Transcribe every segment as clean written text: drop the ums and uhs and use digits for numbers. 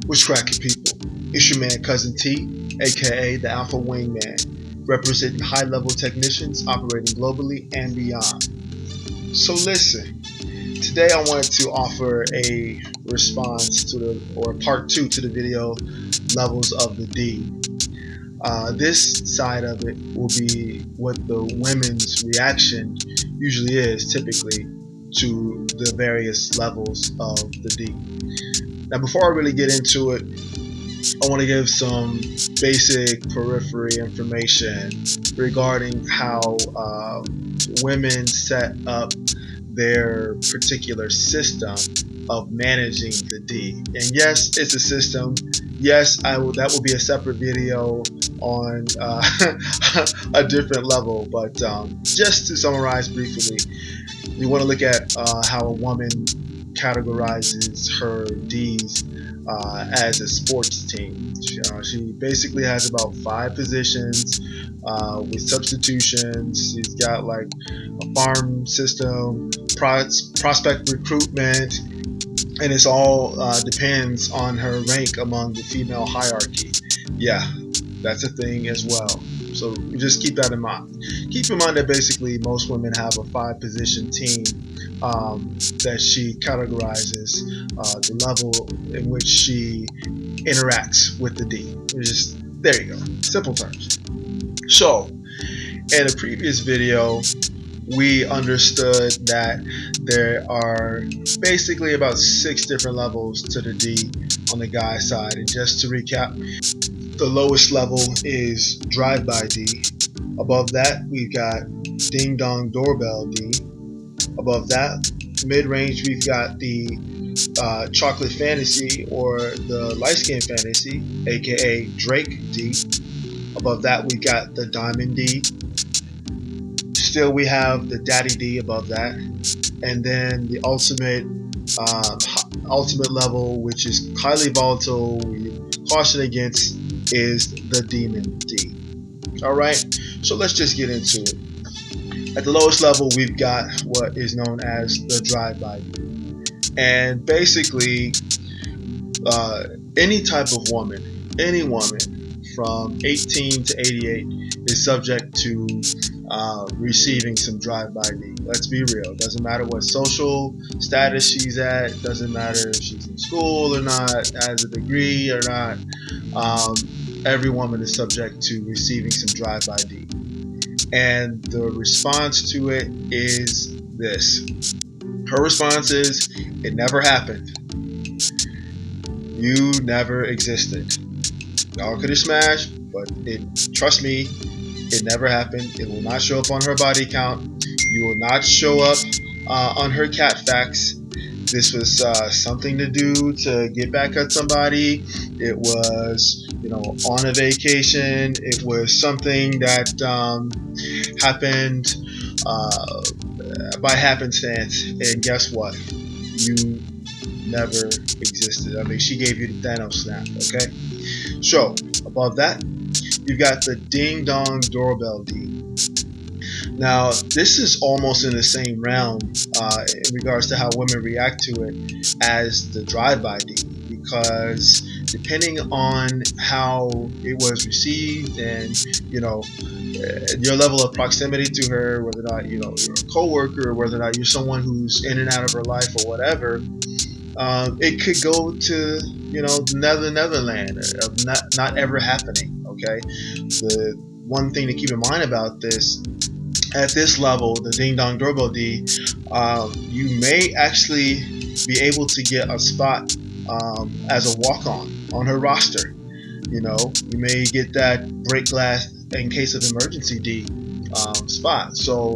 What's cracking, people? It's your man, Cousin T, aka the Alpha Wingman, representing high level technicians operating globally and beyond. So, listen, today I wanted to offer a response to or part two to the video levels of the D. This side of it will be what the women's reaction usually is typically to the various levels of the D. Now, before I really get into it, I want to give some basic periphery information regarding how women set up their particular system of managing the D. And yes, it's a system. Yes, that will be a separate video on a different level. But just to summarize briefly, we want to look at how a woman categorizes her D's as a sports team. She basically has about 5 positions with substitutions. She's got like a farm system, prospect recruitment, and it's all depends on her rank among the female hierarchy. Yeah, that's a thing as well. So just keep that in mind. Keep in mind that basically most women have a 5-position team that she categorizes the level in which she interacts with the D. There you go. Simple terms. So, in a previous video, we understood that there are basically about 6 different levels to the D on the guy side. And just to recap, the lowest level is drive-by D. Above that, we've got ding-dong doorbell D. Above that, mid-range, we've got the chocolate fantasy or the light-skin fantasy, aka Drake D. Above that, we've got the diamond D. Still, we have the daddy D above that. And then the ultimate level, which is highly volatile, we caution against, is the demon D. Alright, so let's just get into it. At the lowest level, we've got what is known as the drive-by D. And basically, any type of woman, any woman from 18 to 88 is subject to receiving some drive-by D. Let's be real. Doesn't matter what social status she's at. Doesn't matter if she's in school or not, has a degree or not. Every woman is subject to receiving some drive-by D. And the response to it is this. Her response is, it never happened. You never existed. Y'all could have smashed, but trust me, it never happened. It will not show up on her body count. You will not show up on her cat facts. This was something to do to get back at somebody. It was, on a vacation. It was something that happened by happenstance. And guess what? You never existed. I mean, she gave you the Thanos snap, okay? So, above that, you've got the Ding Dong Doorbell D. Now, this is almost in the same realm in regards to how women react to it as the drive-by D, because depending on how it was received and, your level of proximity to her, whether or not, you're a coworker, or whether or not you're someone who's in and out of her life or whatever, it could go to, the Netherland of not ever happening, okay? The one thing to keep in mind about this, at this level, the Ding Dong Doorbell D, you may actually be able to get a spot as a walk-on her roster. You may get that break glass in case of emergency D spot. So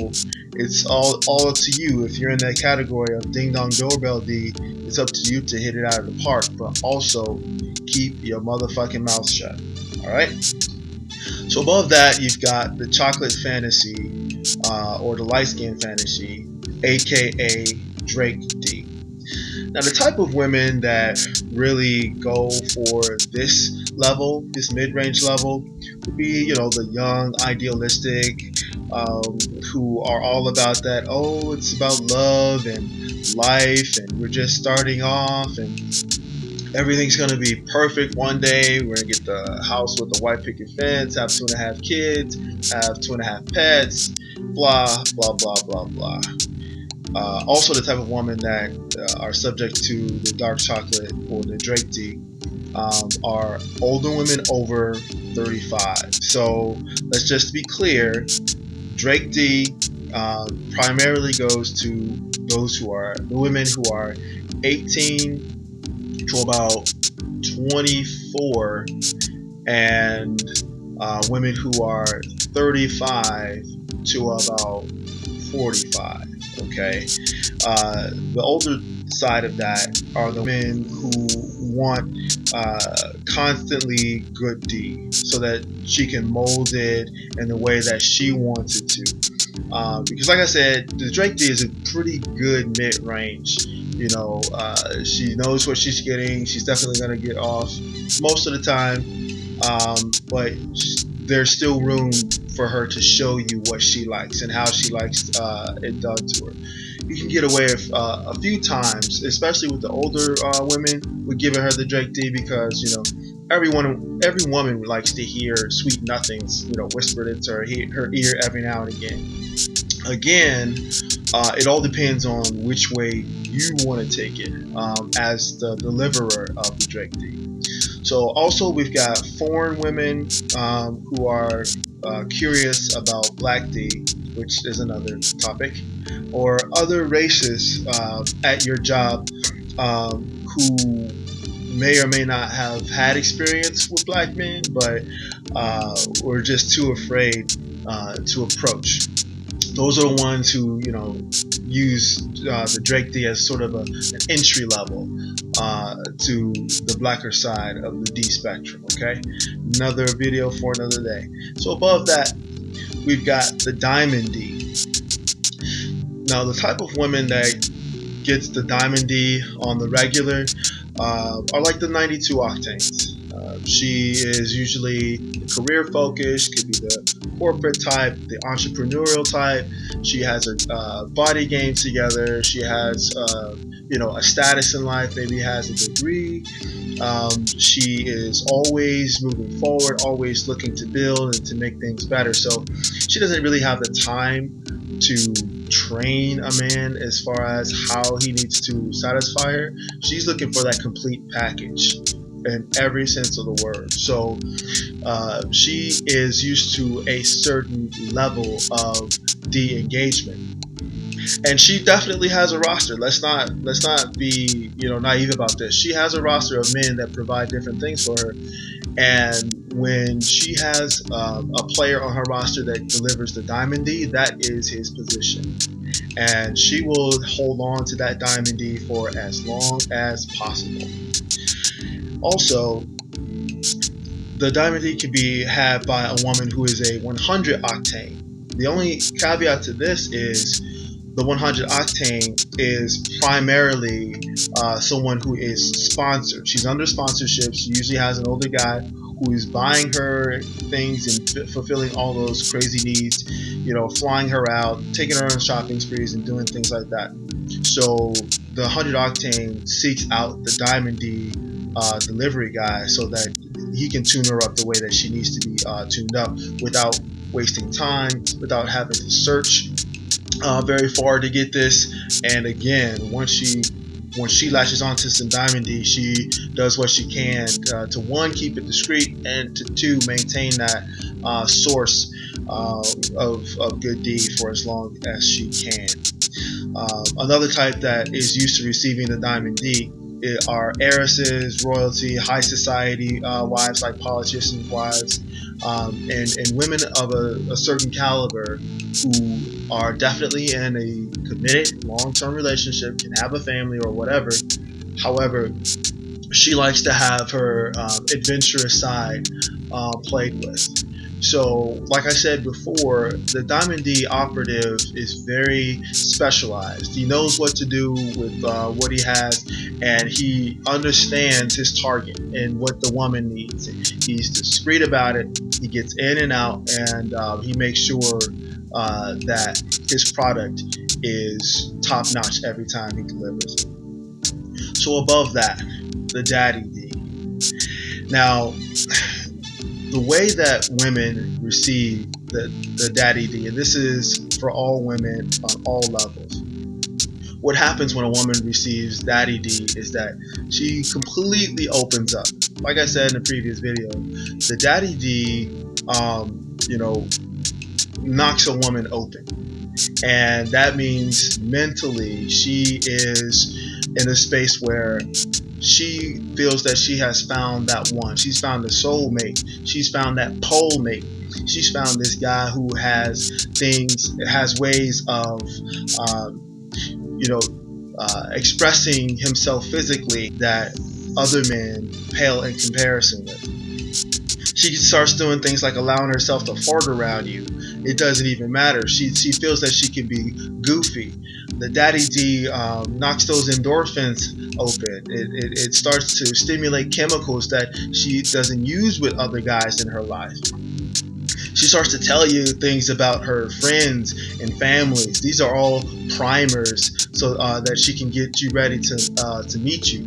it's all to you. If you're in that category of Ding Dong Doorbell D, it's up to you to hit it out of the park, but also keep your motherfucking mouth shut. Alright? So above that, you've got the chocolate fantasy or the light skin fantasy, aka Drake D. Now, the type of women that really go for this level, this mid-range level, would be, the young, idealistic, who are all about that, it's about love and life, and we're just starting off, and everything's gonna be perfect one day. We're gonna get the house with the white picket fence, have 2.5 kids, have 2.5 pets, blah blah blah blah blah. Also, the type of woman that are subject to the dark chocolate or the Drake D are older women over 35. So let's just be clear: Drake D primarily goes to those who are the women who are 18 to about 24, and women who are 35 to about 45. Okay, the older side of that are the women who want constantly good D, so that she can mold it in the way that she wants it to. Because, like I said, the Drake D is a pretty good mid-range. She knows what she's getting. She's definitely going to get off most of the time, but there's still room for her to show you what she likes and how she likes it done to her. You can get away with a few times, especially with the older women, with giving her the Drake D, because every woman likes to hear sweet nothings, whispered into her ear every now and again. Again, it all depends on which way you want to take it as the deliverer of the Drake D. So also we've got foreign women who are curious about Black D, which is another topic, or other races at your job who may or may not have had experience with Black men, but were just too afraid to approach. Those are the ones who use the Drake D as sort of an entry level to the blacker side of the D spectrum. Okay, another video for another day. So above that, we've got the Diamond D. Now, the type of women that gets the Diamond D on the regular are like the 92 octanes. She is usually career focused, could be the corporate type, the entrepreneurial type. She has her body game together. She has a status in life, maybe has a degree. She is always moving forward, always looking to build and to make things better. So she doesn't really have the time to train a man as far as how he needs to satisfy her. She's looking for that complete package in every sense of the word. So she is used to a certain level of D engagement, and she definitely has a roster. Let's not be naive about this. She has a roster of men that provide different things for her, and when she has a player on her roster that delivers the Diamond D, that is his position, and she will hold on to that Diamond D for as long as possible. Also, the Diamond D can be had by a woman who is a 100 octane. The only caveat to this is the 100 octane is primarily someone who is sponsored. She's under sponsorship. She usually has an older guy who is buying her things and fulfilling all those crazy needs, flying her out, taking her on shopping sprees, and doing things like that. So the 100 octane seeks out the Diamond D delivery guy so that he can tune her up the way that she needs to be tuned up without wasting time, without having to search very far to get this. And again, once she latches onto some Diamond D, she does what she can to one, keep it discreet, and to two, maintain that source of good D for as long as she can. Another type that is used to receiving the Diamond D are heiresses, royalty, high society wives, like politicians' wives, and women of a certain caliber who are definitely in a committed long-term relationship, can have a family or whatever. However, she likes to have her adventurous side played with. So, like I said before, the Diamond D operative is very specialized. He knows what to do with what he has, and he understands his target and what the woman needs. He's discreet about it. He gets in and out, and he makes sure that his product is top notch every time he delivers it. So above that, the daddy D. Now, the way that women receive the daddy D, and this is for all women on all levels. What happens when a woman receives daddy D is that she completely opens up. Like I said in the previous video, the daddy D, knocks a woman open. And that means mentally she is in a space where she feels that she has found that one. She's found a soulmate. She's found that pole mate. She's found this guy who has ways of, expressing himself physically that other men pale in comparison with. She starts doing things like allowing herself to fart around you. It doesn't even matter. She feels that she can be goofy. The daddy D knocks those endorphins open. It starts to stimulate chemicals that she doesn't use with other guys in her life. She starts to tell you things about her friends and families. These are all primers so that she can get you ready to meet you.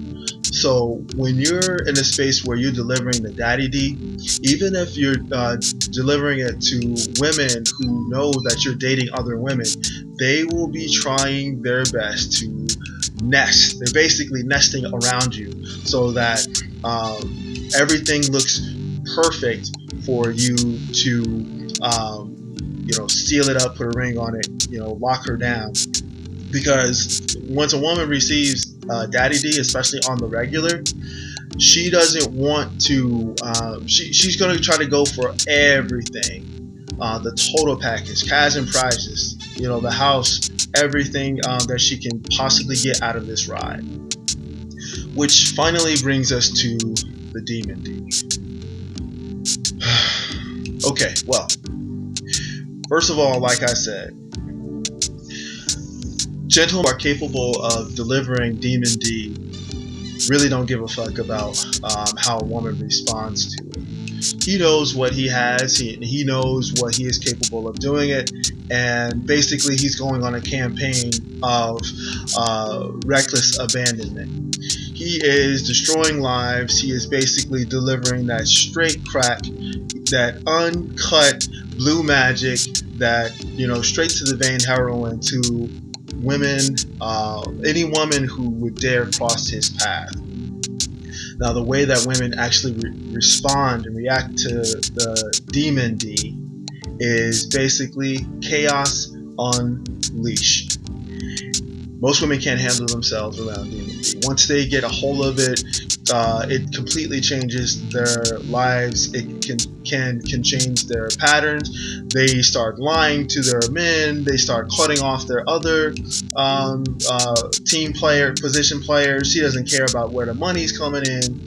So when you're in a space where you're delivering the daddy D, even if you're delivering it to women who know that you're dating other women, they will be trying their best to nest. They're basically nesting around you so that everything looks perfect for you to seal it up, put a ring on it, lock her down. Because once a woman receives daddy D, especially on the regular, she doesn't want to. She's going to try to go for everything, the total package, cash and prizes, the house, everything that she can possibly get out of this ride. Which finally brings us to the demon D. Okay, well, first of all, like I said, gentlemen are capable of delivering demon D really don't give a fuck about how a woman responds to it. He knows what he has, he knows what he is capable of doing it, and basically he's going on a campaign of reckless abandonment. He is destroying lives. He is basically delivering that straight crack, that uncut blue magic, that straight to the vein heroin to women, any woman who would dare cross his path. Now, the way that women actually respond and react to the demon D is basically chaos unleashed. Most women can't handle themselves around demon D. Once they get a hold of it, it completely changes their lives. It can change their patterns. They start lying to their men. They start cutting off their other position players. She doesn't care about where the money's coming in.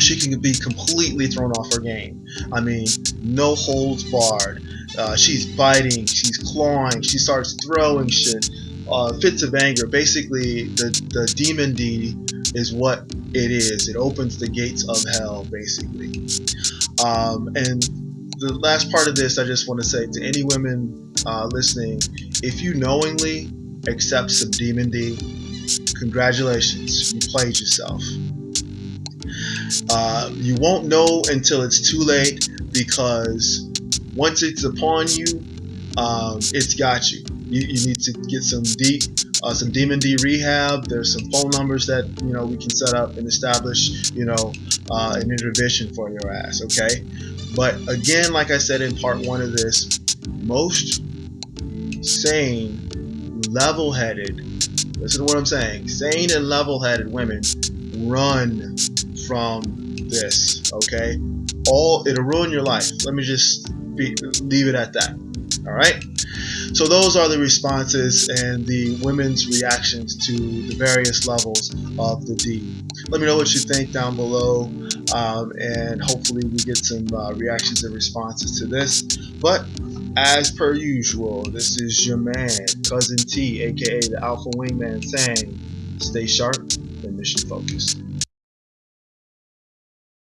She can be completely thrown off her game. I mean, no holds barred. She's biting. She's clawing. She starts throwing shit. Fits of anger. Basically, the demon D is what it is. It opens the gates of hell, basically. And the last part of this, I just want to say to any women listening, if you knowingly accept some demon D, congratulations, you played yourself. You won't know until it's too late, because once it's upon you, it's got you. You need to get some demon D rehab. There's some phone numbers that we can set up and establish an intervention for your ass. Okay, but again, like I said in part 1 of this, most sane, level-headed, listen to what I'm saying, sane and level-headed women run from this. Okay, it'll ruin your life. Let me just leave it at that. All right. So those are the responses and the women's reactions to the various levels of the D. Let me know what you think down below, and hopefully we get some reactions and responses to this. But as per usual, this is your man, Cousin T, aka the Alpha Wingman, saying, stay sharp and mission focused.